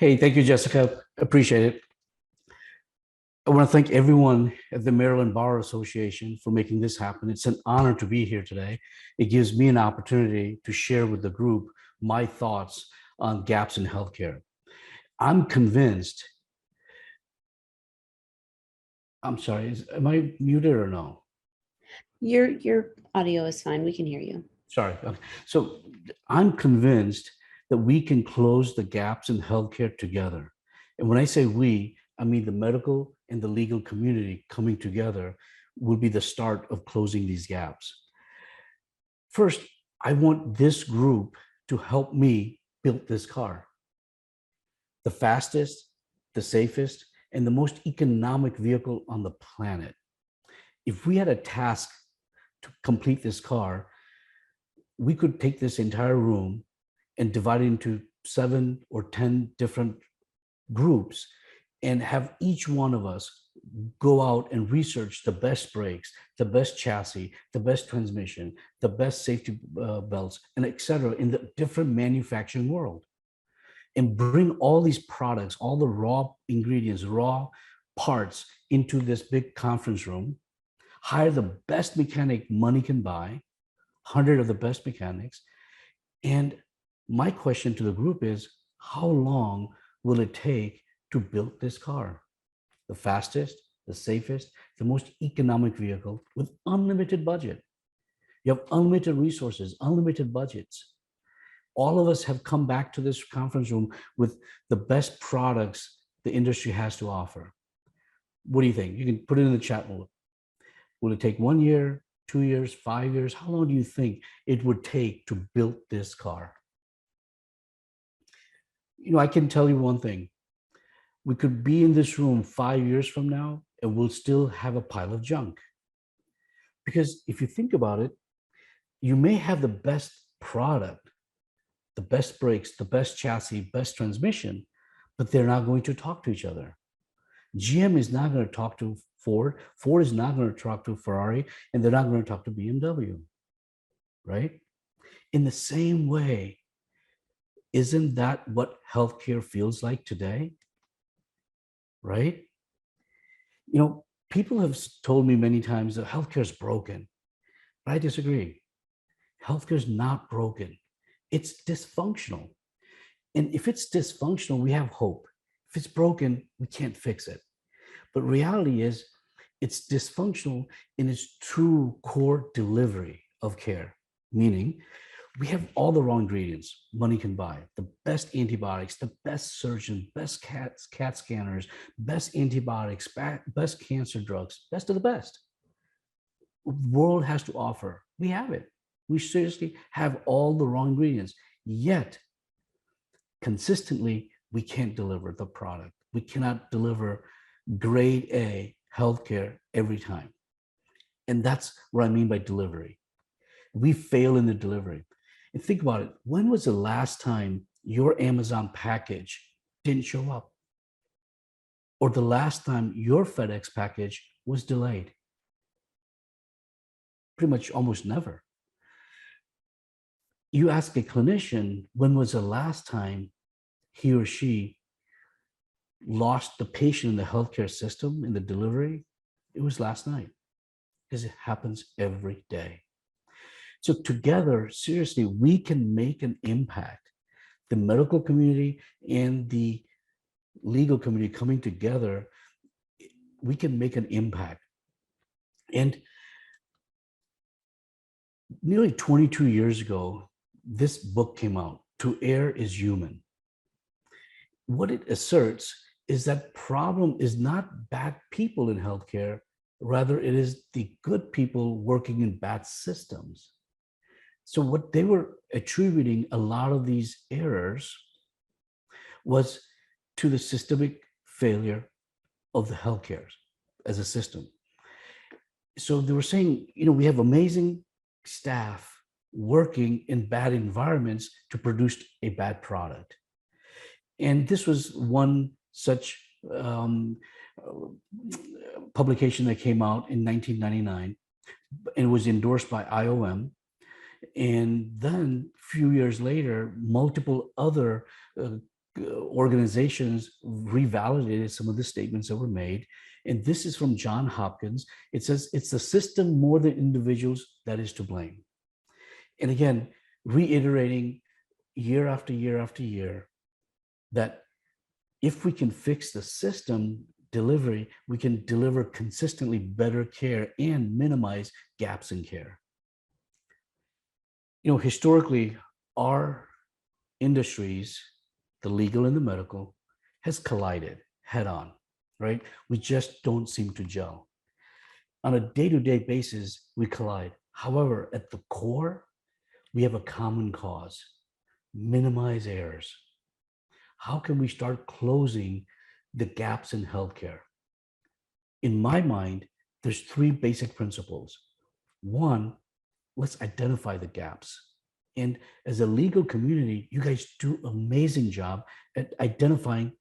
Hey, thank you, Jessica. Appreciate it. I want to thank everyone at the Maryland Bar Association for making this happen. It's an honor to be here today. It gives me an opportunity to share with the group my thoughts on gaps in healthcare. I'm convinced, I'm sorry, am I muted or no? Your audio is fine. We can hear you. Sorry. Okay. So I'm convinced that we can close the gaps in healthcare together. And when I say we, I mean the medical and the legal community coming together will be the start of closing these gaps. First, I want this group to help me build this car. The fastest, the safest, and the most economic vehicle on the planet. If we had a task to complete this car, we could take this entire room and divide it into 7 or 10 different groups and have each one of us go out and research the best brakes, the best chassis, the best transmission, the best safety belts, and etc. in the different manufacturing world, and bring all these products, all the raw ingredients, raw parts into this big conference room, hire the best mechanic money can buy, 100 of the best mechanics. And my question to the group is, how long will it take to build this car? The fastest, the safest, the most economic vehicle with unlimited budget. You have unlimited resources, unlimited budgets. All of us have come back to this conference room with the best products the industry has to offer. What do you think? You can put it in the chat. Will it take 1 year, 2 years, 5 years? How long do you think it would take to build this car? I can tell you one thing. We could be in this room 5 years from now and we'll still have a pile of junk. Because if you think about it, you may have the best product, the best brakes, the best chassis, best transmission, but they're not going to talk to each other. GM is not going to talk to Ford. Ford is not going to talk to Ferrari, and they're not going to talk to BMW, right? In the same way, isn't that what healthcare feels like today? Right? People have told me many times that healthcare is broken, but I disagree. Healthcare is not broken. It's dysfunctional. And if it's dysfunctional, we have hope. If it's broken, we can't fix it. But reality is, it's dysfunctional in its true core delivery of care, meaning we have all the raw ingredients money can buy, the best antibiotics, the best surgeons, best CAT scanners, best antibiotics, best cancer drugs, best of the best. The world has to offer. We have it. We seriously have all the raw ingredients. Yet, consistently, we can't deliver the product. We cannot deliver grade A healthcare every time. And that's what I mean by delivery. We fail in the delivery. And think about it. When was the last time your Amazon package didn't show up? Or the last time your FedEx package was delayed? Pretty much almost never. You ask a clinician, when was the last time he or she lost the patient in the healthcare system in the delivery? It was last night, because it happens every day. So together, seriously, we can make an impact. The medical community and the legal community coming together, we can make an impact. And nearly 22 years ago, this book came out, To Err is Human. What it asserts is that problem is not bad people in healthcare, rather it is the good people working in bad systems. So what they were attributing a lot of these errors was to the systemic failure of the healthcare as a system. So they were saying, we have amazing staff working in bad environments to produce a bad product. And this was one such publication that came out in 1999 and was endorsed by IOM. And then a few years later, multiple other organizations revalidated some of the statements that were made. And this is from John Hopkins. It says, it's the system more than individuals that is to blame. And again, reiterating year after year after year that if we can fix the system delivery, we can deliver consistently better care and minimize gaps in care. Historically, our industries, the legal and the medical, has collided head on, right? We just don't seem to gel. On a day-to-day basis, we collide. However, at the core, we have a common cause: minimize errors. How can we start closing the gaps in healthcare? In my mind, there's three basic principles. One, let's identify the gaps. And as a legal community, you guys do an amazing job at identifying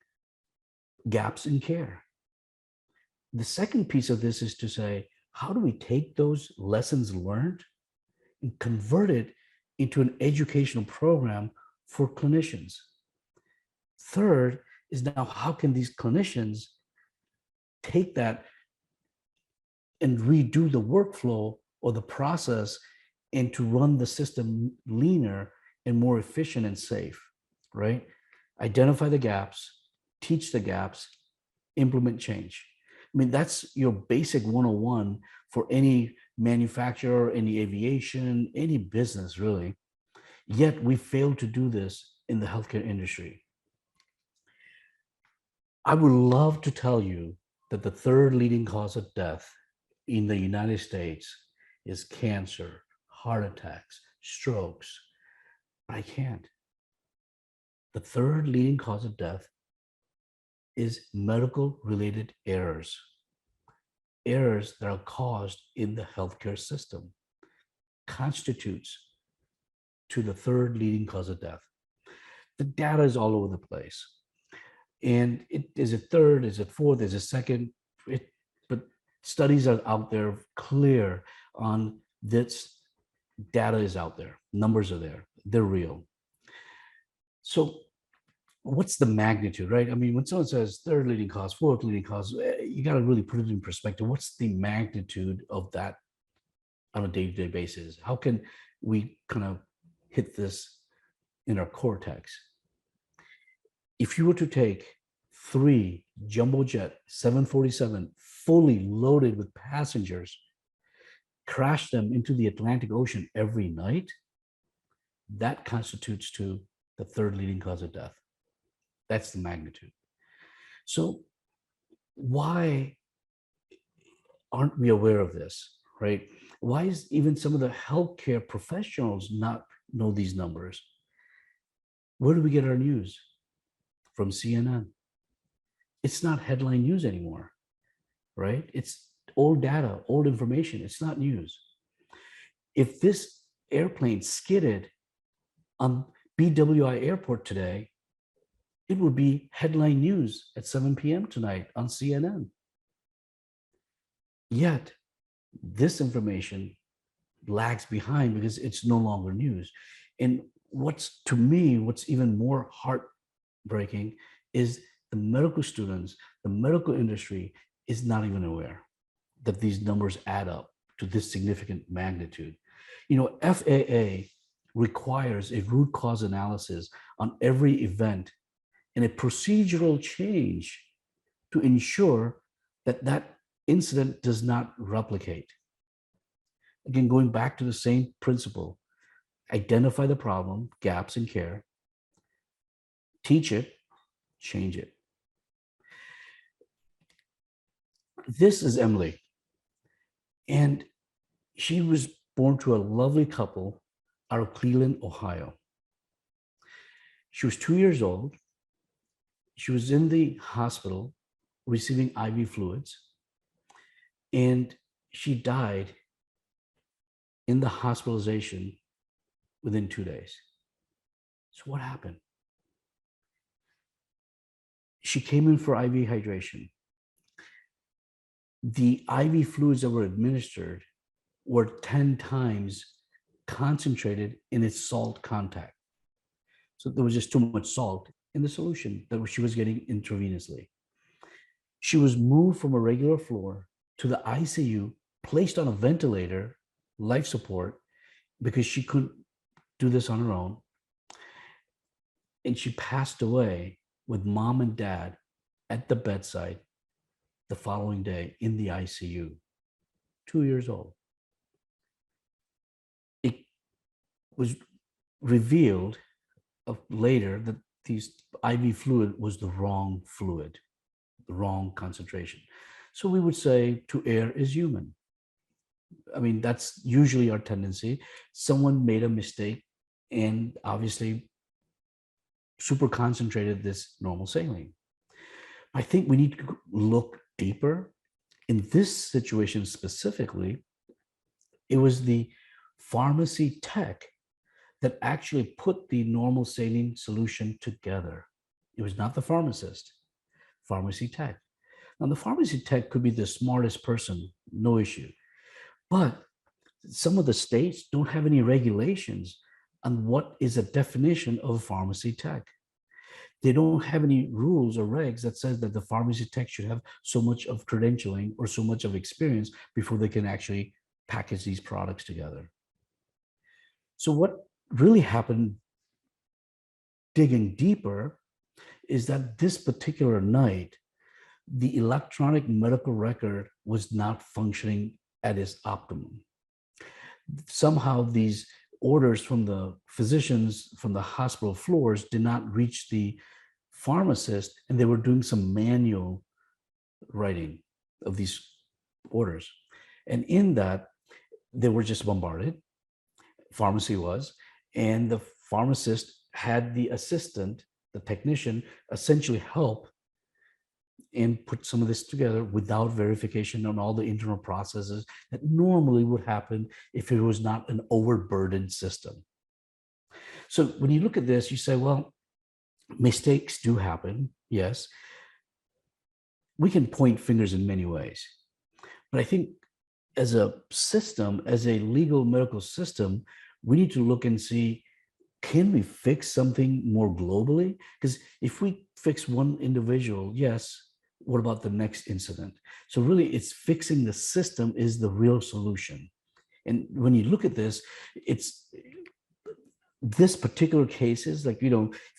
gaps in care. The second piece of this is to say, how do we take those lessons learned and convert it into an educational program for clinicians? Third is, now how can these clinicians take that and redo the workflow or the process and to run the system leaner and more efficient and safe, right? Identify the gaps, teach the gaps, implement change. I mean, that's your basic 101 for any manufacturer, any aviation, any business, really. Yet we fail to do this in the healthcare industry. I would love to tell you that the third leading cause of death in the United States is cancer, heart attacks, strokes. I can't. The third leading cause of death is medical-related errors. Errors that are caused in the healthcare system constitutes to the third leading cause of death. The data is all over the place. And is it third, is it fourth, is it second? But studies are out there clear on this. Data is out there, numbers are there, they're real. So what's the magnitude, right? I mean, when someone says third leading cause, fourth leading cause, you got to really put it in perspective. What's the magnitude of that on a day-to-day basis? How can we kind of hit this in our cortex? If you were to take 3 jumbo jet 747 fully loaded with passengers, crash them into the Atlantic Ocean every night, that constitutes to the third leading cause of death. That's the magnitude. So why aren't we aware of this, right? Why is even some of the healthcare professionals not know these numbers? Where do we get our news? From CNN. It's not headline news anymore, right? It's old data, old information. It's not news. If this airplane skidded on BWI Airport today, it would be headline news at 7 p.m. tonight on CNN. Yet, this information lags behind because it's no longer news. And to me, what's even more heartbreaking is the medical students, the medical industry is not even aware that these numbers add up to this significant magnitude. FAA requires a root cause analysis on every event and a procedural change to ensure that that incident does not replicate. Again, going back to the same principle, identify the problem, gaps in care, teach it, change it. This is Emily. And she was born to a lovely couple out of Cleveland, Ohio. She was 2 years old. She was in the hospital receiving IV fluids, and she died in the hospitalization within 2 days. So what happened? She came in for IV hydration. The IV fluids that were administered were 10 times concentrated in its salt contact. So there was just too much salt in the solution that she was getting intravenously. She was moved from a regular floor to the ICU, placed on a ventilator, life support, because she couldn't do this on her own. And she passed away with mom and dad at the bedside the following day in the ICU, 2 years old. It was revealed later that these IV fluid was the wrong fluid, the wrong concentration. So we would say to err is human. I mean, that's usually our tendency. Someone made a mistake and obviously super concentrated this normal saline. I think we need to look deeper. In this situation specifically, it was the pharmacy tech that actually put the normal saline solution together. It was not the pharmacist, pharmacy tech. Now, the pharmacy tech could be the smartest person, no issue. But some of the states don't have any regulations on what is a definition of pharmacy tech. They don't have any rules or regs that says that the pharmacy tech should have so much of credentialing or so much of experience before they can actually package these products together. So what really happened, digging deeper, is that this particular night, the electronic medical record was not functioning at its optimum. Somehow these orders from the physicians from the hospital floors did not reach the pharmacist, and they were doing some manual writing of these orders. And in that, they were just bombarded, pharmacy was, and the pharmacist had the assistant, the technician, essentially help and put some of this together without verification on all the internal processes that normally would happen if it was not an overburdened system. So when you look at this, you say, well, mistakes do happen, yes. We can point fingers in many ways. But I think as a system, as a legal medical system, we need to look and see, can we fix something more globally? Because if we fix one individual, yes, what about the next incident? So really, it's fixing the system is the real solution. And when you look at this, it's this particular cases, like, if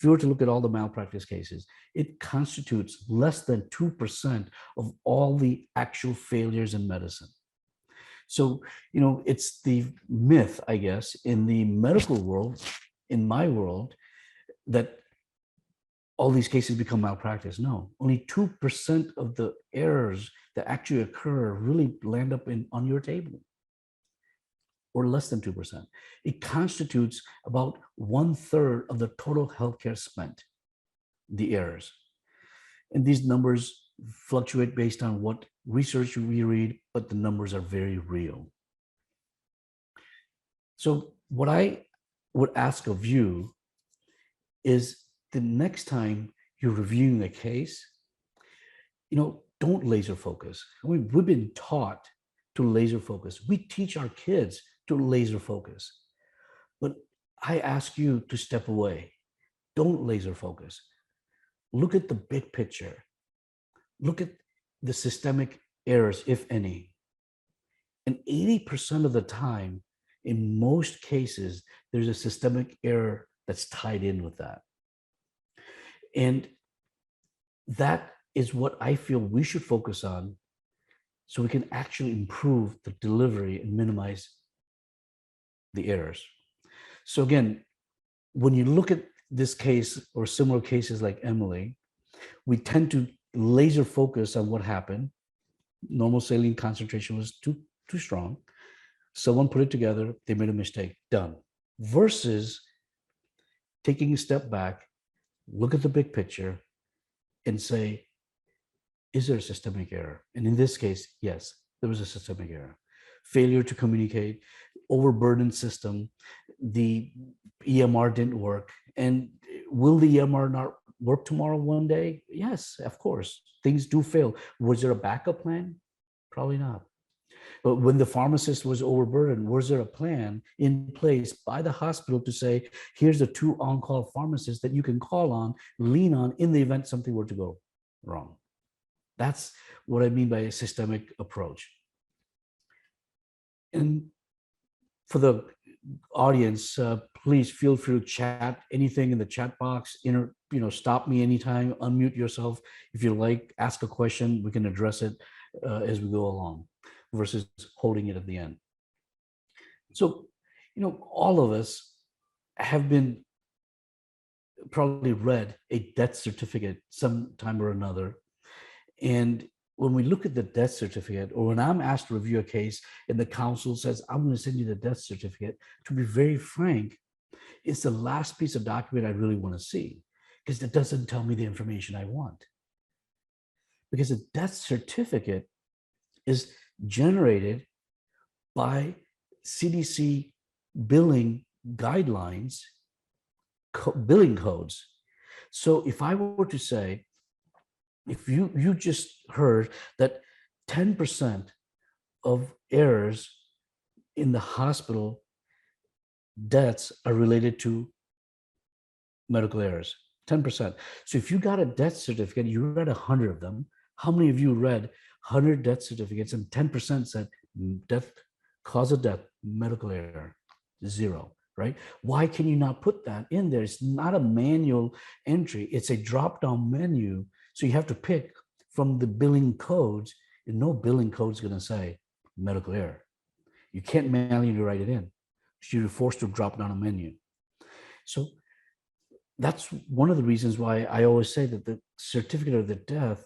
you were to look at all the malpractice cases, it constitutes less than 2% of all the actual failures in medicine. So, it's the myth, I guess, in the medical world, in my world, that all these cases become malpractice. No, only 2% of the errors that actually occur really land up on your table, or less than 2%. It constitutes about 1/3 of the total healthcare spent, the errors. And these numbers fluctuate based on what research we read, but the numbers are very real. So what I would ask of you is, the next time you're reviewing a case, don't laser focus. We've been taught to laser focus. We teach our kids to laser focus. But I ask you to step away. Don't laser focus. Look at the big picture. Look at the systemic errors, if any. And 80% of the time, in most cases, there's a systemic error that's tied in with that. And that is what I feel we should focus on, so we can actually improve the delivery and minimize the errors. So again, when you look at this case or similar cases like Emily, we tend to laser focus on what happened. Normal saline concentration was too strong. Someone put it together, they made a mistake, done. Versus taking a step back, look at the big picture and say, is there a systemic error? And in this case, yes, there was a systemic error. Failure to communicate, overburdened system, the EMR didn't work. And will the EMR not work tomorrow one day? Yes, of course. Things do fail. Was there a backup plan? Probably not. But when the pharmacist was overburdened, was there a plan in place by the hospital to say, here's the 2 on-call pharmacists that you can call on, lean on in the event something were to go wrong? That's what I mean by a systemic approach. And for the audience, please feel free to chat anything in the chat box. Stop me anytime, unmute yourself if you like, ask a question. We can address it as we go along versus holding it at the end. So, all of us have been probably read a death certificate sometime or another. And when we look at the death certificate, or when I'm asked to review a case and the counsel says, I'm going to send you the death certificate, to be very frank, it's the last piece of document I really want to see, because it doesn't tell me the information I want. Because a death certificate is generated by CDC billing guidelines, billing codes. So if I were to say, if you just heard that 10% of errors in the hospital deaths are related to medical errors, 10%. So if you got a death certificate, you read 100 of them. How many of you read 100 death certificates and 10% said death, cause of death, medical error? 0, right? Why can you not put that in there? It's not a manual entry. It's a drop-down menu. So you have to pick from the billing codes, and no billing code is going to say medical error. You can't manually write it in. You're forced to drop down a menu. So that's one of the reasons why I always say that the certificate of the death,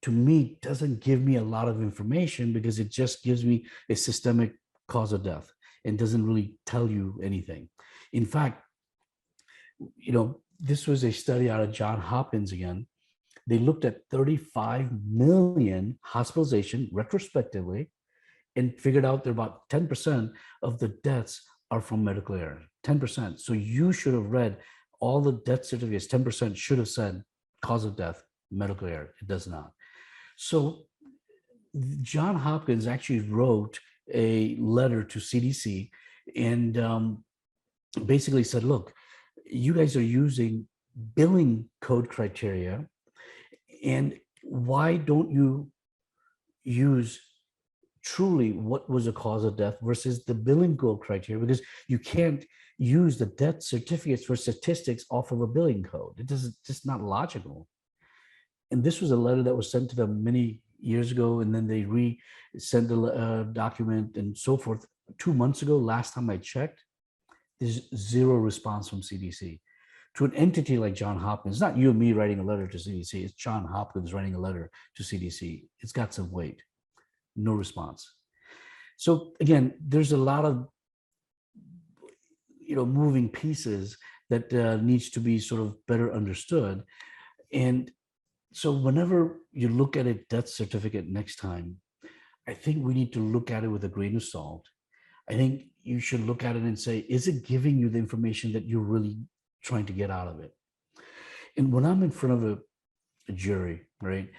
to me, doesn't give me a lot of information, because it just gives me a systemic cause of death and doesn't really tell you anything. In fact, this was a study out of Johns Hopkins again. They looked at 35 million hospitalization retrospectively and figured out that about 10% of the deaths are from medical error, 10%. So you should have read all the death certificates, 10% should have said cause of death, medical error. It does not. So Johns Hopkins actually wrote a letter to CDC and basically said, look, you guys are using billing code criteria, and why don't you use truly what was the cause of death versus the billing code criteria? Because you can't use the death certificates for statistics off of a billing code. It doesn't, just not logical. And this was a letter that was sent to them many years ago, and then they sent the document and so forth. 2 months ago, last time I checked, there's 0 response from CDC. To an entity like Johns Hopkins, it's not you and me writing a letter to CDC, it's Johns Hopkins writing a letter to CDC. It's got some weight. No response. So again, there's a lot of moving pieces that needs to be sort of better understood. And so whenever you look at a death certificate next time, I think we need to look at it with a grain of salt. I think you should look at it and say, is it giving you the information that you're really trying to get out of it? And when I'm in front of a jury, right,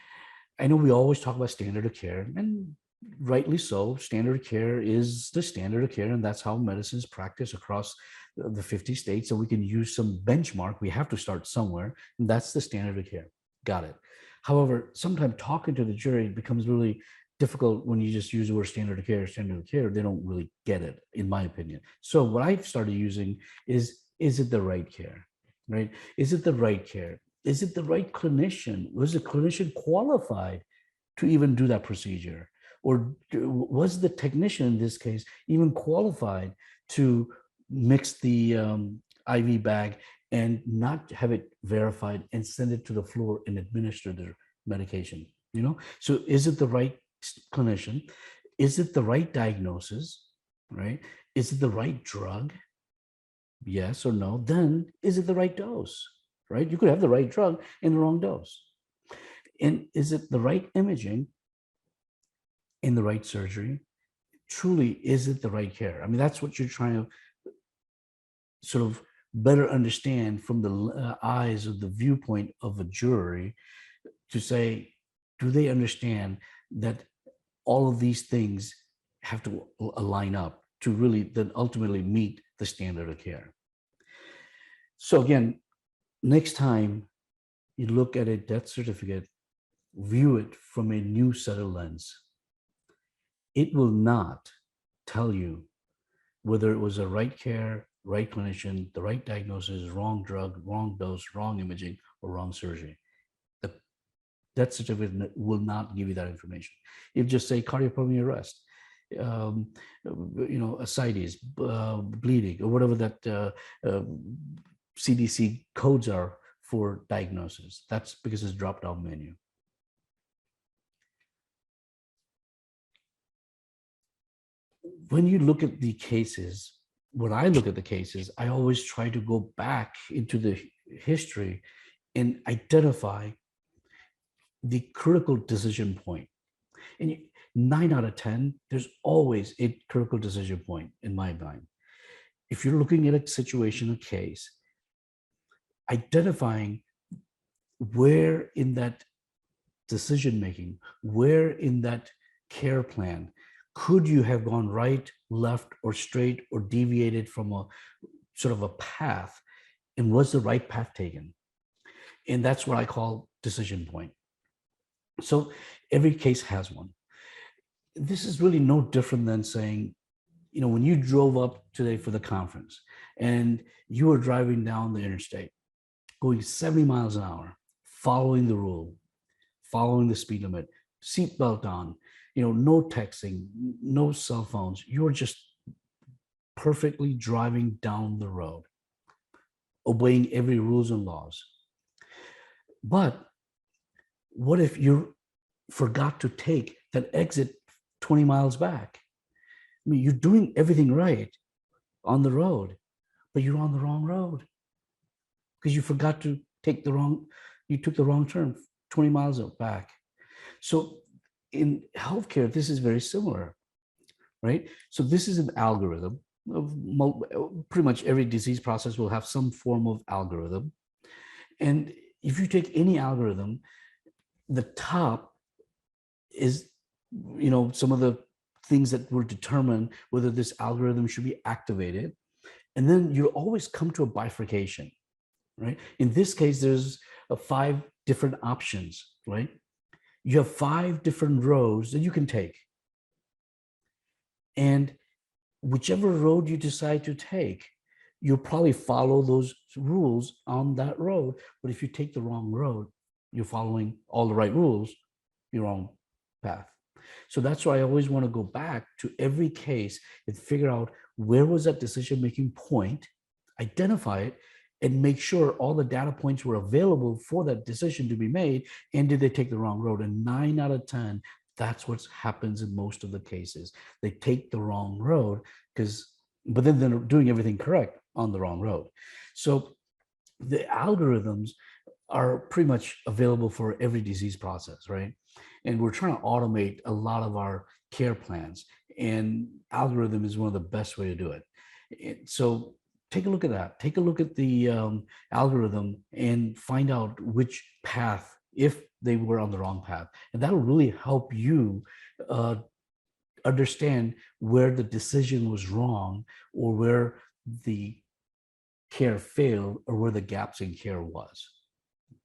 I know we always talk about standard of care, and rightly so. Standard of care is the standard of care, and that's how medicine is practiced across the 50 states. So we can use some benchmark. We have to start somewhere, and that's the standard of care. Got it. However, sometimes talking to the jury becomes really difficult when you just use the word standard of care, standard of care. They don't really get it, in my opinion. So what I've started using is it the right care, right? Is it the right care? Is it the right clinician? Was the clinician qualified to even do that procedure? Or was the technician in this case even qualified to mix the IV bag and not have it verified and send it to the floor and administer the medication? So is it the right clinician? Is it the right diagnosis, right? Is it the right drug? Yes or no? Then is it the right dose, right? You could have the right drug and the wrong dose. And is it the right imaging in the right surgery? Truly, is it the right care? I mean, that's what you're trying to sort of better understand from the eyes of the viewpoint of a jury, to say, do they understand that all of these things have to align up to really then ultimately meet the standard of care. So again, next time you look at a death certificate, view it from a new set of lens. It will not tell you whether it was a right care, right clinician, the right diagnosis, wrong drug, wrong dose, wrong imaging, or wrong surgery. The death certificate will not give you that information. It'll just say cardiopulmonary arrest, ascites, bleeding, or whatever that CDC codes are for diagnosis. That's because it's drop-down menu. When you look at the cases, when I look at the cases, I always try to go back into the history and identify the critical decision point. And 9 out of 10, there's always a critical decision point in my mind. If you're looking at a situation, a case, identifying where in that decision making, where in that care plan could you have gone right, left, or straight, or deviated from a sort of a path, and was the right path taken? And that's what I call decision point. So every case has one. This is really no different than saying, when you drove up today for the conference and you were driving down the interstate, going 70 miles an hour, following the rule, following the speed limit, seatbelt on, no texting, no cell phones. You're just perfectly driving down the road, obeying every rules and laws. But what if you forgot to take that exit 20 miles back? I mean, you're doing everything right on the road, but you're on the wrong road because you forgot to take you took the wrong turn 20 miles back. So in healthcare, this is very similar, right? So this is an algorithm. Pretty much every disease process will have some form of algorithm. And if you take any algorithm, the top is, some of the things that will determine whether this algorithm should be activated. And then you always come to a bifurcation, right? In this case, there's 5 different options, right? You have 5 different roads that you can take. And whichever road you decide to take, you'll probably follow those rules on that road. But if you take the wrong road, you're following all the right rules, you're wrong path. So that's why I always want to go back to every case and figure out where was that decision-making point, identify it, and make sure all the data points were available for that decision to be made. And did they take the wrong road? And 9 out of 10, that's what happens in most of the cases. They take the wrong road but then they're doing everything correct on the wrong road. So the algorithms are pretty much available for every disease process, right? And we're trying to automate a lot of our care plans, and algorithm is one of the best way to do it. So take a look at that. Take a look at the algorithm and find out which path, if they were on the wrong path. And that'll really help you understand where the decision was wrong, or where the care failed, or where the gaps in care was.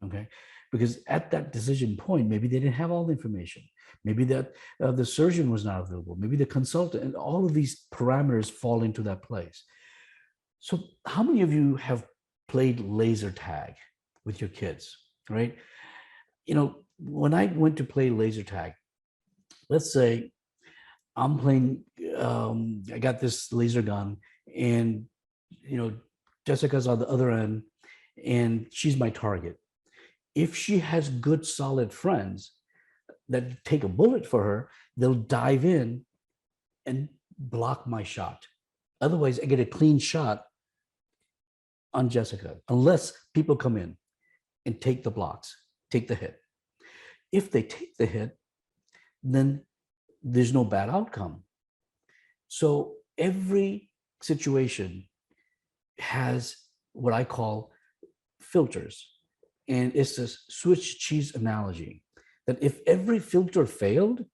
Okay, because at that decision point, maybe they didn't have all the information. Maybe that the surgeon was not available. Maybe the consultant, and all of these parameters fall into that place. So how many of you have played laser tag with your kids, right? When I went to play laser tag, let's say I'm playing, I got this laser gun, and, Jessica's on the other end, and she's my target. If she has good, solid friends that take a bullet for her, they'll dive in and block my shot. Otherwise, I get a clean shot on Jessica, unless people come in and take the blocks, take the hit. If they take the hit, then there's no bad outcome. So every situation has what I call filters. And it's this Swiss cheese analogy, that if every filter failed,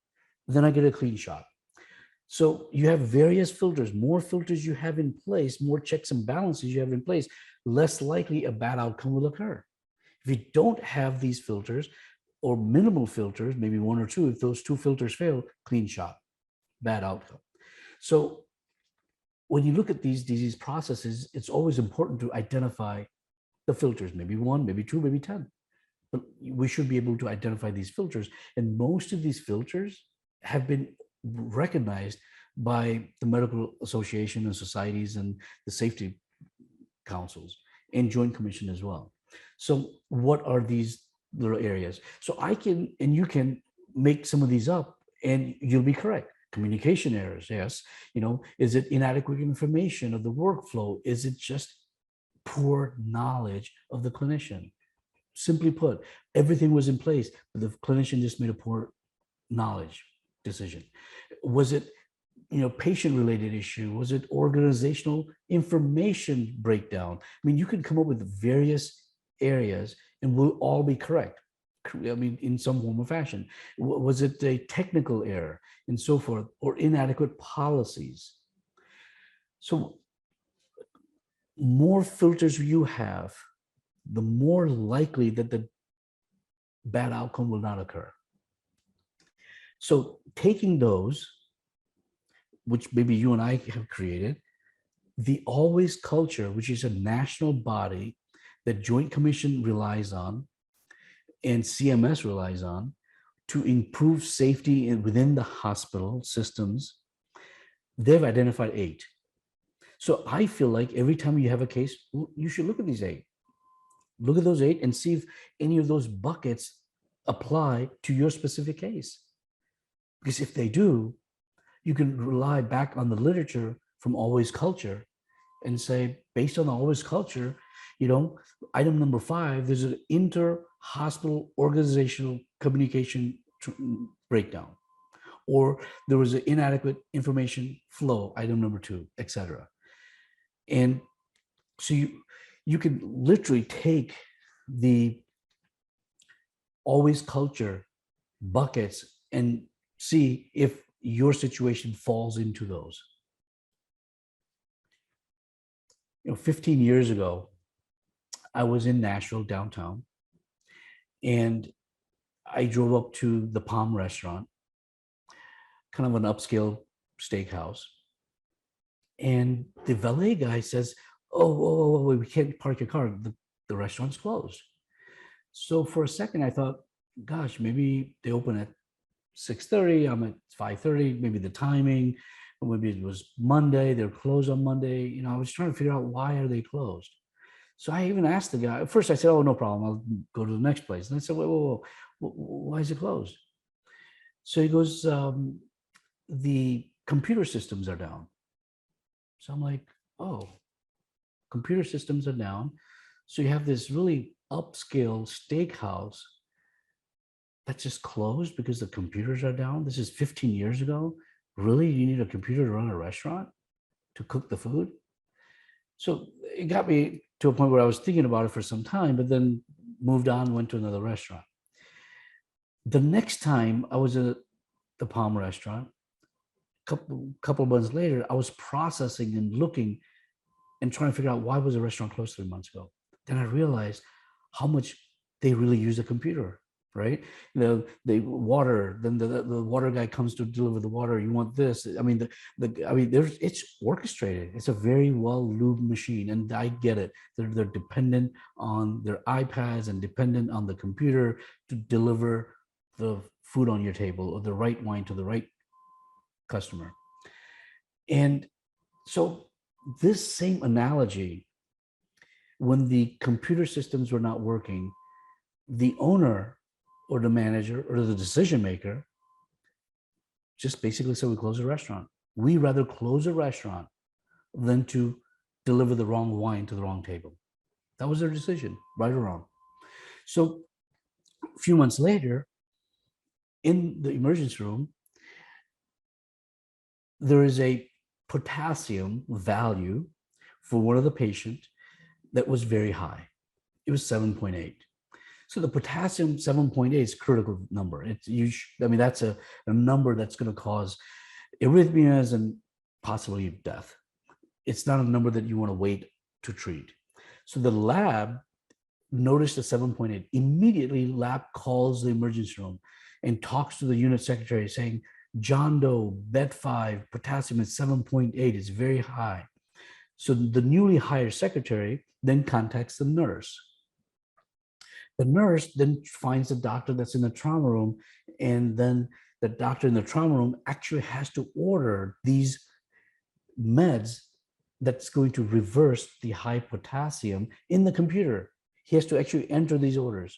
then I get a clean shot. So you have various filters. More filters you have in place, more checks and balances you have in place, less likely a bad outcome will occur. If you don't have these filters or minimal filters, maybe one or two, if those two filters fail, clean shot, bad outcome. So when you look at these disease processes, it's always important to identify the filters, maybe one, maybe two, maybe 10. But we should be able to identify these filters. And most of these filters have been recognized by the medical association and societies and the safety councils and Joint Commission as well. So what are these little areas? So I can, and you can make some of these up and you'll be correct. Communication errors, yes. Is it inadequate information of the workflow? Is it just poor knowledge of the clinician? Simply put, everything was in place, but the clinician just made a poor knowledge decision. Was it patient-related issue? Was it organizational information breakdown? I mean, you can come up with various areas and we'll all be correct. I mean, in some form or fashion. Was it a technical error and so forth, or inadequate policies? So more filters you have, the more likely that the bad outcome will not occur. So taking those, which maybe you and I have created, the Always culture, which is a national body that Joint Commission relies on and CMS relies on to improve safety within the hospital systems, they've identified 8. So I feel like every time you have a case, you should look at these 8. Look at those 8 and see if any of those buckets apply to your specific case. Because if they do, you can rely back on the literature from Always culture and say, based on the Always culture, item number 5, there's an inter-hospital organizational communication breakdown, or there was an inadequate information flow, item number 2, etc. And so you can literally take the Always culture buckets and see if your situation falls into those. 15 years ago, I was in Nashville downtown, and I drove up to the Palm restaurant, kind of an upscale steakhouse. And the valet guy says, oh, we can't park your car. The restaurant's closed. So for a second, I thought, gosh, maybe they open at 6:30. I'm at 5:30. Maybe the timing, or maybe it was Monday. They're closed on Monday. I was trying to figure out why are they closed. So I even asked the guy. At first, I said, "Oh, no problem. I'll go to the next place." And I said, "Whoa, why is it closed?" So he goes, "The computer systems are down." So I'm like, "Oh, computer systems are down. So you have this really upscale steakhouse that's just closed because the computers are down. This is 15 years ago. Really? You need a computer to run a restaurant, to cook the food?" So it got me to a point where I was thinking about it for some time, but then moved on, went to another restaurant. The next time I was at the Palm restaurant, couple of months later, I was processing and looking and trying to figure out why was the restaurant closed 3 months ago. Then I realized how much they really use a computer, right? The water, then the water guy comes to deliver the water. You want this. I mean, it's orchestrated. It's a very well lubed machine, and I get it. They're dependent on their iPads and dependent on the computer to deliver the food on your table or the right wine to the right customer. And so this same analogy, when the computer systems were not working, the owner or the manager or the decision maker just basically said, we close the restaurant. We rather close a restaurant than to deliver the wrong wine to the wrong table. That was their decision, right or wrong. So a few months later, in the emergency room, there is a potassium value for one of the patients that was very high. It was 7.8. So the potassium 7.8 is a critical number. That's a number that's going to cause arrhythmias and possibly death. It's not a number that you want to wait to treat. So the lab noticed a 7.8. Immediately, lab calls the emergency room and talks to the unit secretary saying, John Doe, bed 5, potassium is 7.8, it's very high. So the newly hired secretary then contacts the nurse. The nurse then finds the doctor that's in the trauma room, and then the doctor in the trauma room actually has to order these meds that's going to reverse the high potassium in the computer. He has to actually enter these orders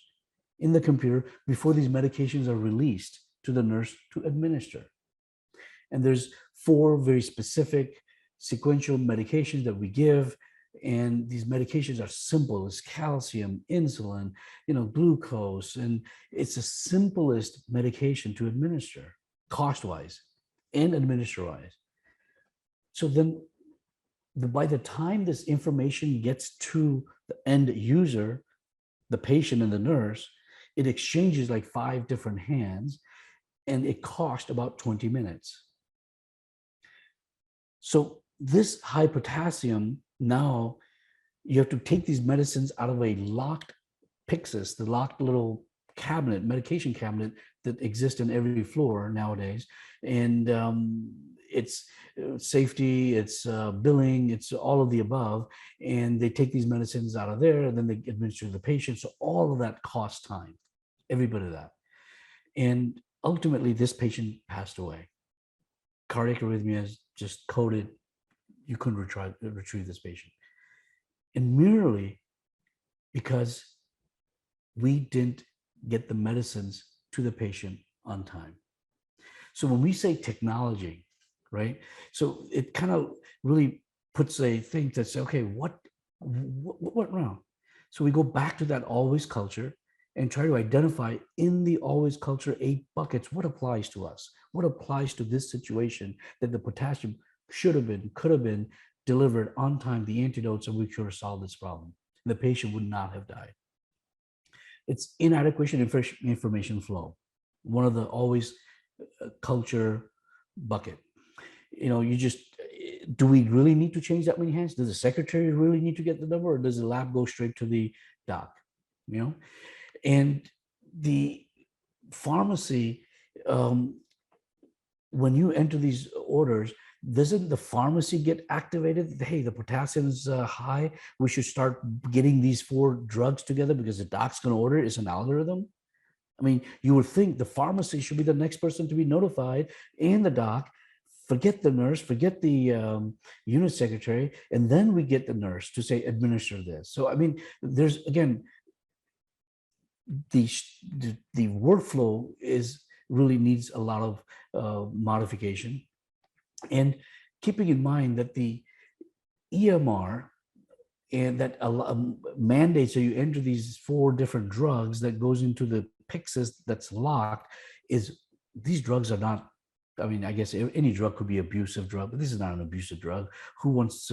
in the computer before these medications are released to the nurse to administer. And there's 4 very specific sequential medications that we give. And these medications are simple. It's calcium, insulin, glucose. And it's the simplest medication to administer cost-wise and administer-wise. So then by the time this information gets to the end user, the patient and the nurse, it exchanges like 5 different hands, and it costs about 20 minutes. So this high potassium, now you have to take these medicines out of a locked Pyxis, the locked little cabinet, medication cabinet that exists in every floor nowadays. And it's safety, it's billing, it's all of the above. And they take these medicines out of there, and then they administer to the patient. So all of that costs time, every bit of that. And ultimately, this patient passed away. Cardiac arrhythmias just coded. You couldn't retrieve this patient. And merely because we didn't get the medicines to the patient on time. So when we say technology, right? So it kind of really puts a thing that says, okay, what went wrong? So we go back to that always culture and try to identify in the always culture 8 buckets, what applies to us? What applies to this situation that the potassium should have been, could have been delivered on time, the antidotes, and we could have solved this problem. The patient would not have died. It's inadequate information flow. One of the always culture bucket. You just, do we really need to change that many hands? Does the secretary really need to get the number, or does the lab go straight to the doc? And the pharmacy, when you enter these orders, doesn't the pharmacy get activated? Hey, the potassium's high. We should start getting these 4 drugs together because the doc's going to order it. It's an algorithm. I mean, you would think the pharmacy should be the next person to be notified, and the doc. Forget the nurse, forget the unit secretary, and then we get the nurse to say, administer this. So, I mean, there's, again, the workflow really needs a lot of modification. And keeping in mind that the EMR and that mandates that you enter these 4 different drugs that goes into the Pyxis that's locked, is these drugs are not, I mean, I guess any drug could be an abusive drug, but this is not an abusive drug. Who wants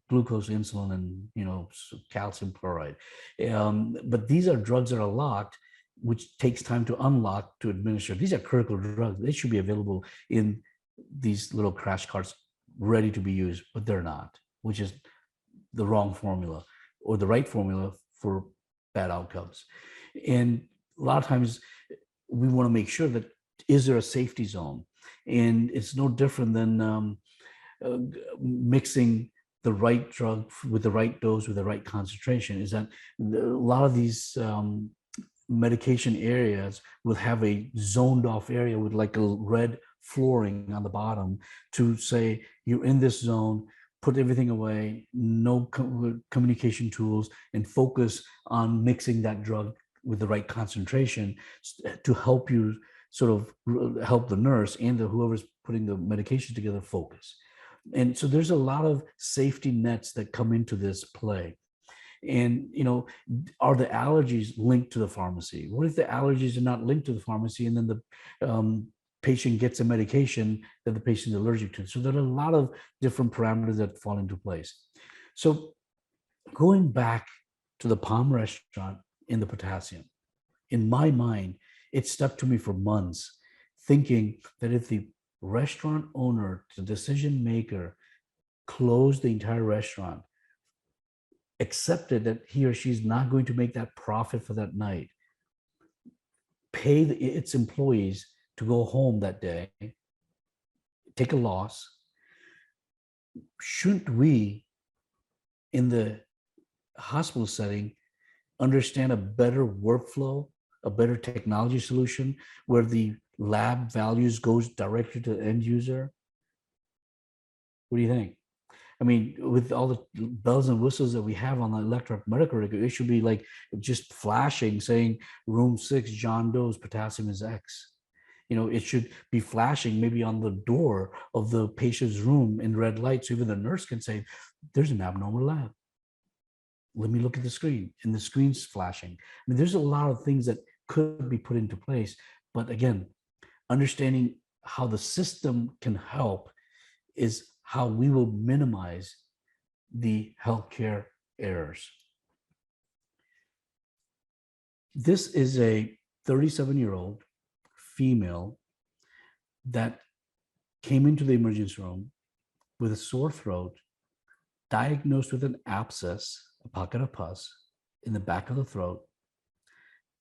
glucose, insulin, and calcium chloride? But these are drugs that are locked, which takes time to unlock to administer. These are critical drugs. They should be available in these little crash carts, ready to be used, but they're not, which is the wrong formula or the right formula for bad outcomes. And a lot of times we want to make sure that, is there a safety zone? And it's no different than mixing the right drug with the right dose with the right concentration. Is that a lot of these medication areas will have a zoned off area with like a red flooring on the bottom to say, you're in this zone, put everything away, no communication tools, and focus on mixing that drug with the right concentration to help you sort of help the nurse and whoever's putting the medication together focus. And so there's a lot of safety nets that come into this play. And, are the allergies linked to the pharmacy? What if the allergies are not linked to the pharmacy, and then the patient gets a medication that the patient is allergic to? So there are a lot of different parameters that fall into place. So going back to the Palm Restaurant in the potassium, in my mind, it stuck to me for months, thinking that if the restaurant owner, the decision maker, closed the entire restaurant, accepted that he or she is not going to make that profit for that night, pay its employees to go home that day, take a loss, shouldn't we, in the hospital setting, understand a better workflow, a better technology solution where the lab values goes directly to the end user? What do you think? I mean, with all the bells and whistles that we have on the electronic medical record, it should be like just flashing saying room 6, John Doe's potassium is X. You know, it should be flashing maybe on the door of the patient's room in red light, so even the nurse can say, there's an abnormal lab. Let me look at the screen, and the screen's flashing. I mean, there's a lot of things that could be put into place. But again, understanding how the system can help is how we will minimize the healthcare errors. This is a 37-year-old female that came into the emergency room with a sore throat, diagnosed with an abscess, a pocket of pus in the back of the throat,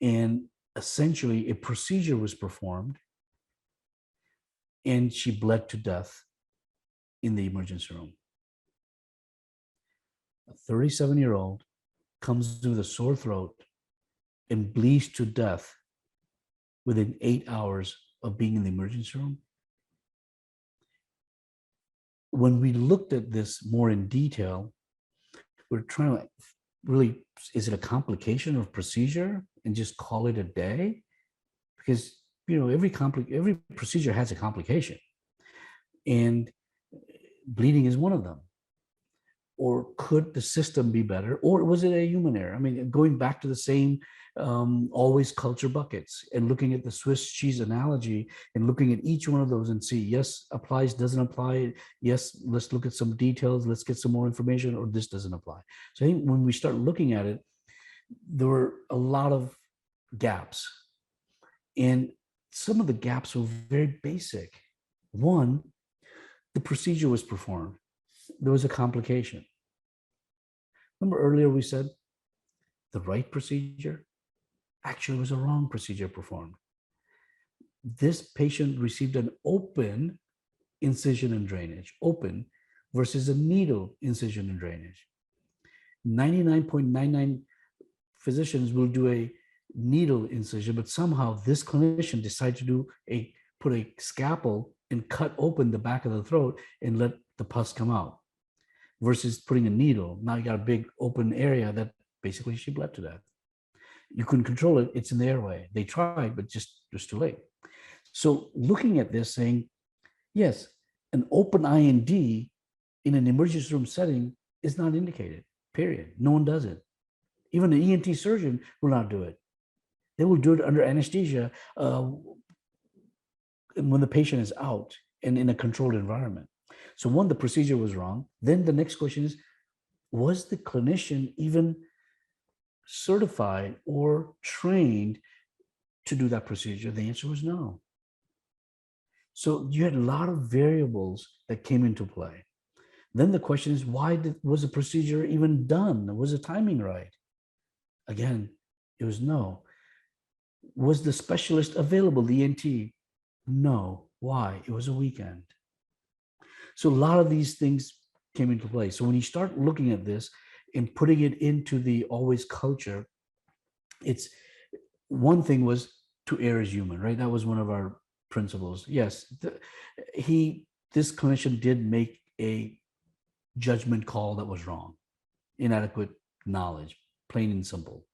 and essentially a procedure was performed and she bled to death in the emergency room. A 37-year-old comes with a sore throat and bleeds to death within 8 hours of being in the emergency room. When we looked at this more in detail, we're trying to really, is it a complication of procedure and just call it a day? Because, you know, every procedure has a complication, and bleeding is one of them. Or could the system be better? Or was it a human error? I mean, going back to the same always culture buckets and looking at the Swiss cheese analogy and looking at each one of those and see, yes, applies, doesn't apply. Yes, let's look at some details. Let's get some more information, or this doesn't apply. So I think when we start looking at it, there were a lot of gaps. And some of the gaps were very basic. One, the procedure was performed. There was a complication. Remember earlier we said the right procedure actually was a wrong procedure performed. This patient received an open incision and drainage, open versus a needle incision and drainage. 99.99 physicians will do a needle incision, but somehow this clinician decided to put a scalpel and cut open the back of the throat and let the pus come out, versus putting a needle. Now you got a big open area that basically she bled to death. You couldn't control it. It's in the airway. They tried, but just it was too late. So looking at this saying, yes, an open IND in an emergency room setting is not indicated, period. No one does it. Even an ENT surgeon will not do it. They will do it under anesthesia when the patient is out and in a controlled environment. So one, the procedure was wrong. Then the next question is, was the clinician even certified or trained to do that procedure? The answer was no. So you had a lot of variables that came into play. Then the question is, was the procedure even done? Was the timing right? Again, it was no. Was the specialist available, the ENT? No. Why? It was a weekend. So a lot of these things came into play. So when you start looking at this and putting it into the always culture, it's one thing was to err is human, right? That was one of our principles. Yes, this clinician did make a judgment call that was wrong, inadequate knowledge, plain and simple.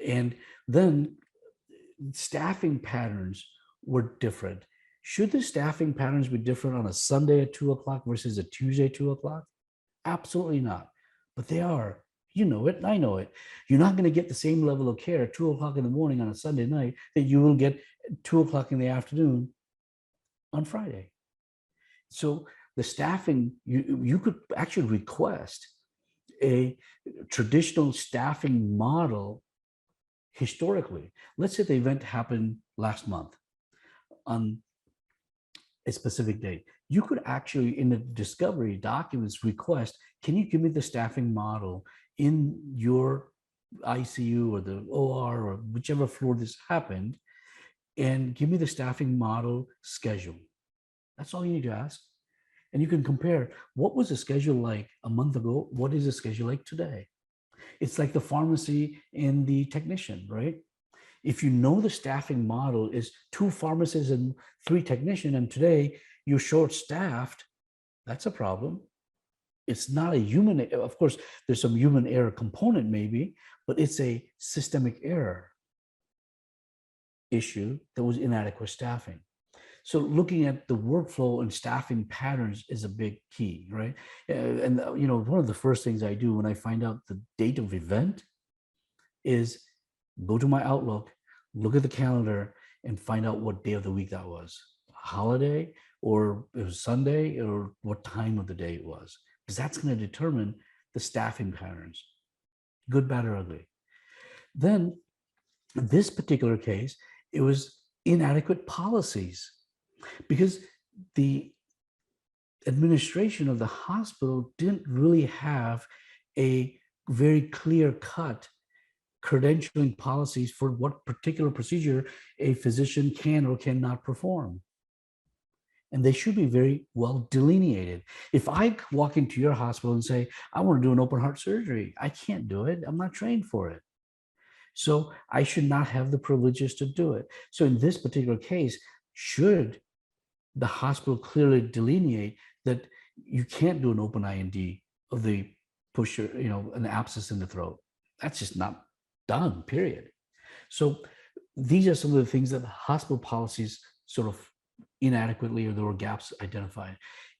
And then staffing patterns were different. Should the staffing patterns be different on a Sunday at 2:00 versus a Tuesday at 2:00? Absolutely not. But they are. You know it, and I know it. You're not going to get the same level of care at 2:00 in the morning on a Sunday night that you will get at 2:00 in the afternoon on Friday. So the staffing, you could actually request a traditional staffing model historically. Let's say the event happened last month on a specific date. You could actually, in the discovery documents, request, can you give me the staffing model in your ICU or the OR or whichever floor this happened, and give me the staffing model schedule. That's all you need to ask. And you can compare what was the schedule like a month ago? What is the schedule like today? It's like the pharmacy and the technician, right? If you know the staffing model is 2 pharmacists and 3 technicians, and today you're short staffed, that's a problem. It's not a human, of course, there's some human error component maybe, but it's a systemic error issue that was inadequate staffing. So looking at the workflow and staffing patterns is a big key, right? And one of the first things I do when I find out the date of event is go to my Outlook, look at the calendar, and find out what day of the week that was. A holiday, or it was Sunday, or what time of the day it was, because that's going to determine the staffing patterns, good, bad, or ugly. Then, in this particular case, it was inadequate policies, because the administration of the hospital didn't really have a very clear-cut credentialing policies for what particular procedure a physician can or cannot perform. And they should be very well delineated. If I walk into your hospital and say, I want to do an open heart surgery, I can't do it. I'm not trained for it. So I should not have the privileges to do it. So in this particular case, should the hospital clearly delineate that you can't do an open IND of the pusher, an abscess in the throat? That's just not done, period. So these are some of the things that the hospital policies sort of inadequately, or there were gaps identified.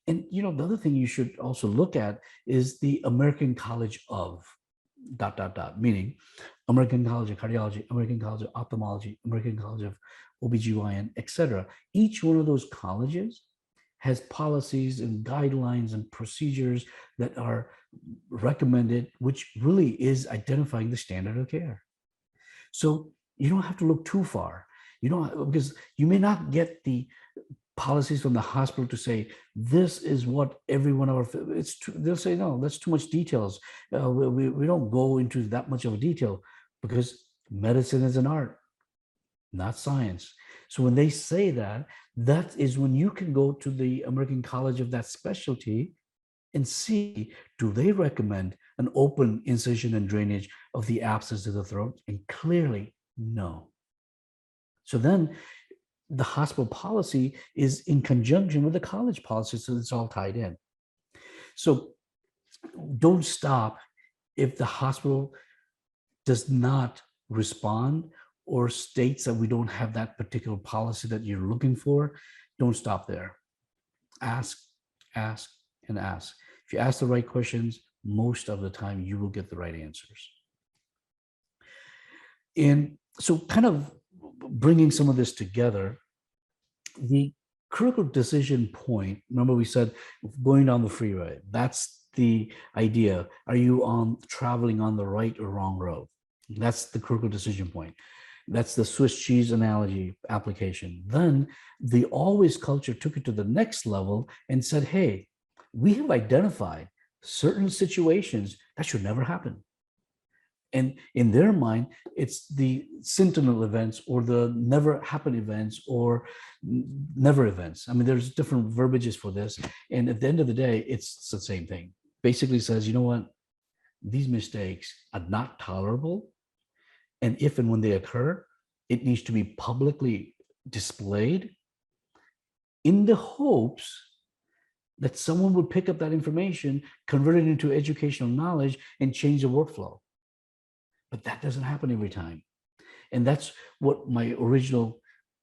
And the other thing you should also look at is the American College of ... meaning American College of Cardiology, American College of Ophthalmology, American College of OBGYN, etc. Each one of those colleges has policies and guidelines and procedures that are recommended, which really is identifying the standard of care. So you don't have to look too far. Because you may not get the policies from the hospital to say, this is what every one of our, they'll say, no, that's too much details. We don't go into that much of a detail, because medicine is an art, not science. So when they say that, that is when you can go to the American College of that specialty and see, do they recommend an open incision and drainage of the abscess of the throat? And clearly, no. So then the hospital policy is in conjunction with the college policy, so it's all tied in. So don't stop if the hospital does not respond or states that we don't have that particular policy that you're looking for. Don't stop there. Ask, and ask. If you ask the right questions, most of the time you will get the right answers. And so kind of bringing some of this together, the critical decision point, remember we said going down the freeway, that's the idea. Are you traveling on the right or wrong road? That's the critical decision point. That's the Swiss cheese analogy application. Then the always culture took it to the next level and said, hey, we have identified certain situations that should never happen. And in their mind, it's the sentinel events or the never happen events or never events. I mean, there's different verbiages for this. And at the end of the day, it's the same thing. Basically says, you know what? These mistakes are not tolerable. And if and when they occur, it needs to be publicly displayed in the hopes that someone would pick up that information, convert it into educational knowledge, and change the workflow. But that doesn't happen every time. And that's what my original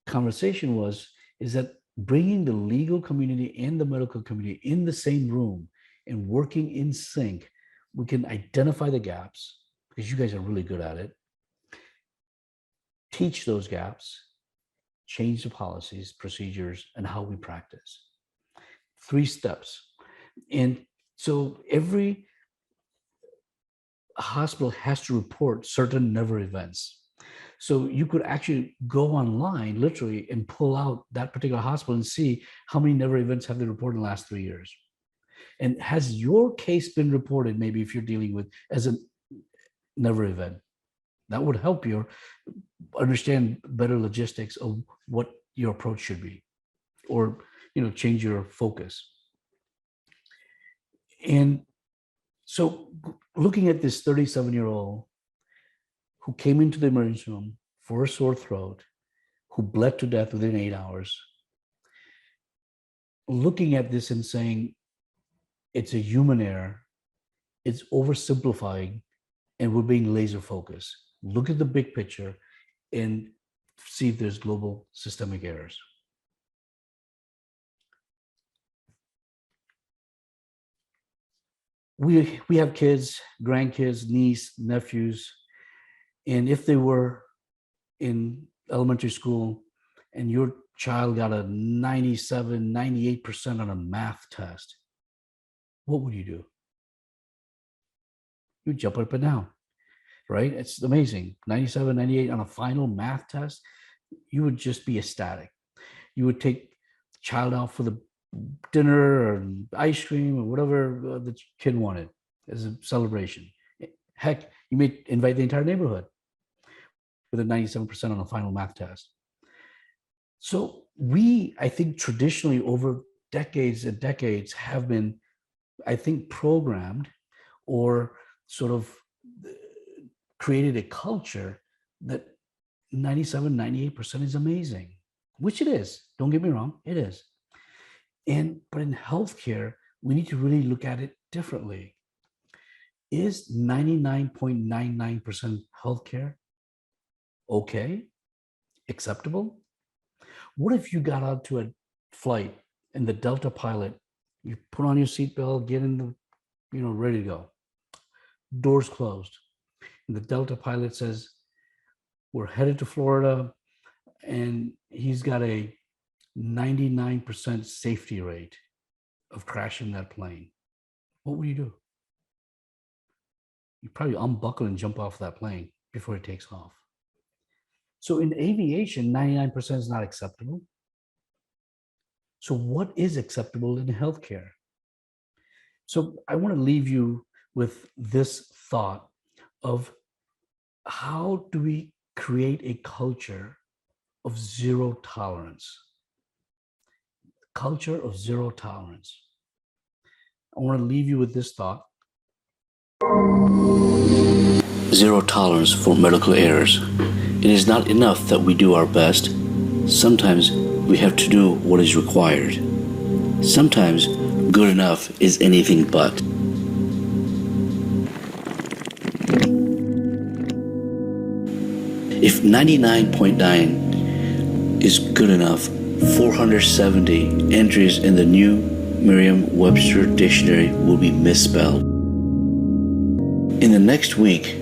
conversation was, is that bringing the legal community and the medical community in the same room and working in sync, we can identify the gaps, because you guys are really good at it, teach those gaps, change the policies, procedures, and how we practice. 3 steps. And so every hospital has to report certain never events. So you could actually go online literally and pull out that particular hospital and see how many never events have they reported in the last 3 years. And has your case been reported, maybe if you're dealing with as a never event? That would help you understand better logistics of what your approach should be, or change your focus. And so looking at this 37-year-old who came into the emergency room for a sore throat, who bled to death within 8 hours, looking at this and saying, it's a human error, it's oversimplifying, and we're being laser focused. Look at the big picture and see if there's global systemic errors. We have kids, grandkids, niece, nephews, and if they were in elementary school and your child got a 97, 98% on a math test, what would you do? You jump up and down, right? It's amazing. 97, 98 on a final math test, you would just be ecstatic. You would take the child out for the dinner or ice cream or whatever the kid wanted as a celebration. Heck, you may invite the entire neighborhood with a 97% on a final math test. So we, I think, traditionally over decades and decades have been, I think, programmed or sort of created a culture that 97, 98% is amazing, which it is. Don't get me wrong, it is. But in healthcare, we need to really look at it differently. Is 99.99% healthcare okay? Acceptable? What if you got onto a flight and the Delta pilot, you put on your seatbelt, get in the, ready to go. Doors closed. And the Delta pilot says, we're headed to Florida, and he's got a 99% safety rate of crashing that plane. What would you do? You probably unbuckle and jump off that plane before it takes off. So in aviation, 99% is not acceptable. So what is acceptable in healthcare? So I want to leave you with this thought of how do we create a culture of zero tolerance? Culture of zero tolerance. I want to leave you with this thought. Zero tolerance for medical errors. It is not enough that we do our best. Sometimes we have to do what is required. Sometimes good enough is anything but. If 99.9 is good enough, 470 entries in the new Merriam-Webster dictionary will be misspelled. In the next week,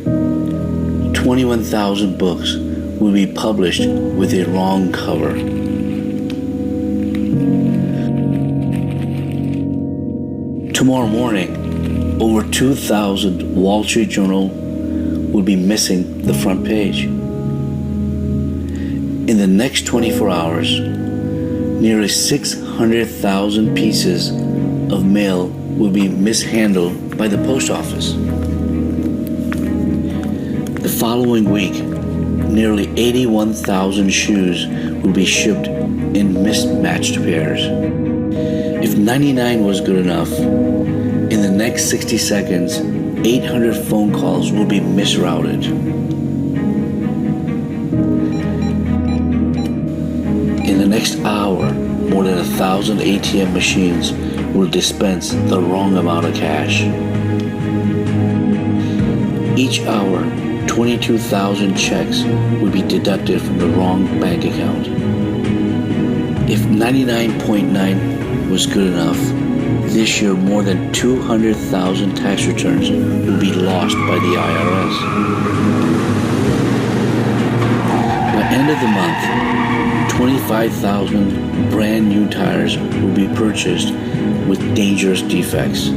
21,000 books will be published with a wrong cover. Tomorrow morning, over 2,000 Wall Street Journal will be missing the front page. In the next 24 hours, nearly 600,000 pieces of mail will be mishandled by the post office. The following week, nearly 81,000 shoes will be shipped in mismatched pairs. If 99 was good enough, in the next 60 seconds, 800 phone calls will be misrouted. In the next hour, more than 1,000 ATM machines will dispense the wrong amount of cash. Each hour, 22,000 checks will be deducted from the wrong bank account. If 99.9 was good enough, this year more than 200,000 tax returns will be lost by the IRS. By end of the month, 25,000 brand new tires will be purchased with dangerous defects.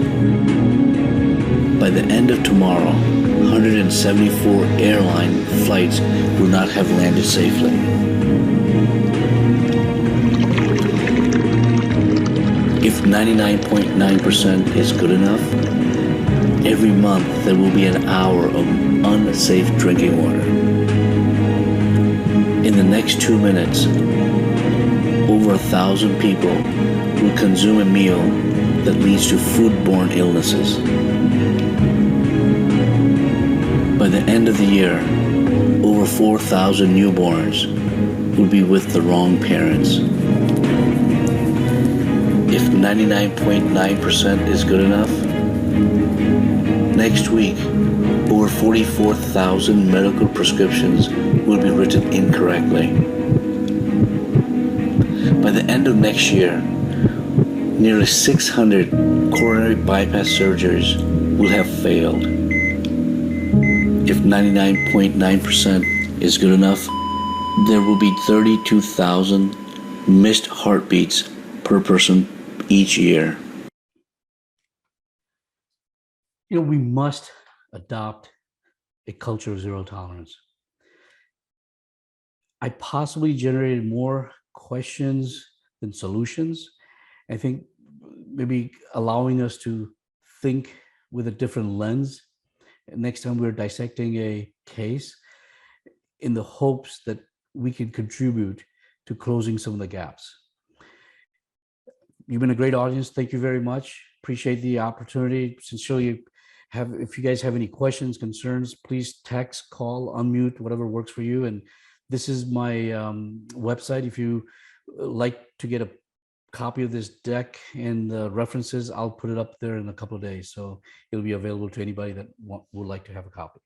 By the end of tomorrow, 174 airline flights will not have landed safely. If 99.9% is good enough, every month there will be an hour of unsafe drinking water. In the next 2 minutes, over 1,000 people will consume a meal that leads to foodborne illnesses. By the end of the year, over 4,000 newborns will be with the wrong parents. If 99.9% is good enough, next week, over 44,000 medical prescriptions will be written incorrectly. By the end of next year, nearly 600 coronary bypass surgeries will have failed. If 99.9% is good enough, there will be 32,000 missed heartbeats per person each year. We must adopt a culture of zero tolerance. I possibly generated more questions than solutions. I think maybe allowing us to think with a different lens next time we're dissecting a case, in the hopes that we can contribute to closing some of the gaps. You've been a great audience. Thank you very much. Appreciate the opportunity. Sincerely, if you guys have any questions, concerns, please text, call, unmute, whatever works for you. And this is my website. If you like to get a copy of this deck and the references, I'll put it up there in a couple of days. So it'll be available to anybody that would like to have a copy.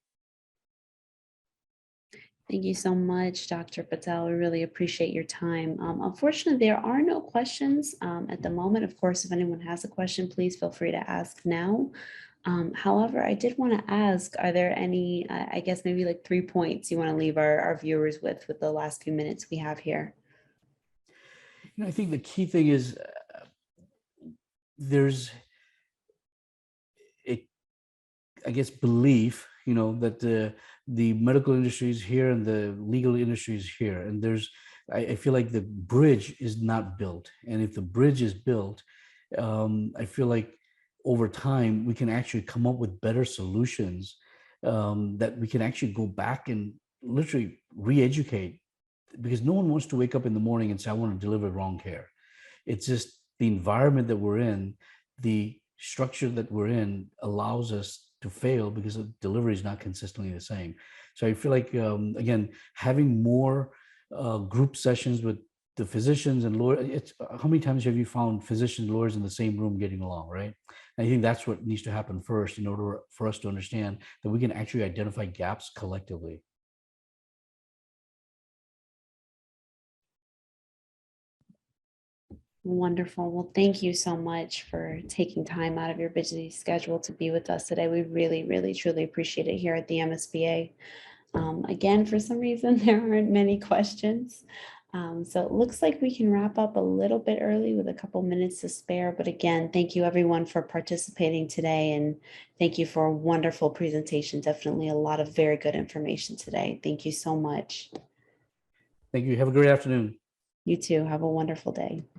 Thank you so much, Dr. Patel. We really appreciate your time. Unfortunately, there are no questions at the moment. Of course, if anyone has a question, please feel free to ask now. However, I did want to ask, are there any, I guess maybe like 3 points you want to leave our viewers with the last few minutes we have here? I think the key thing is there's a, I guess, belief, that the medical industry is here and the legal industry is here. And I feel like the bridge is not built. And if the bridge is built, I feel like over time, we can actually come up with better solutions that we can actually go back and literally re-educate, because no one wants to wake up in the morning and say, I want to deliver wrong care. It's just the environment that we're in, the structure that we're in allows us to fail because the delivery is not consistently the same. So I feel like, again, having more group sessions with the physicians and lawyers, how many times have you found physicians and lawyers in the same room getting along, right? And I think that's what needs to happen first in order for us to understand that we can actually identify gaps collectively. Wonderful. Well, thank you so much for taking time out of your busy schedule to be with us today. We really, really, truly appreciate it here at the MSBA. Again, for some reason, there aren't many questions. So it looks like we can wrap up a little bit early with a couple minutes to spare. But again, thank you everyone for participating today. And thank you for a wonderful presentation. Definitely a lot of very good information today. Thank you so much. Thank you. Have a great afternoon. You too. Have a wonderful day.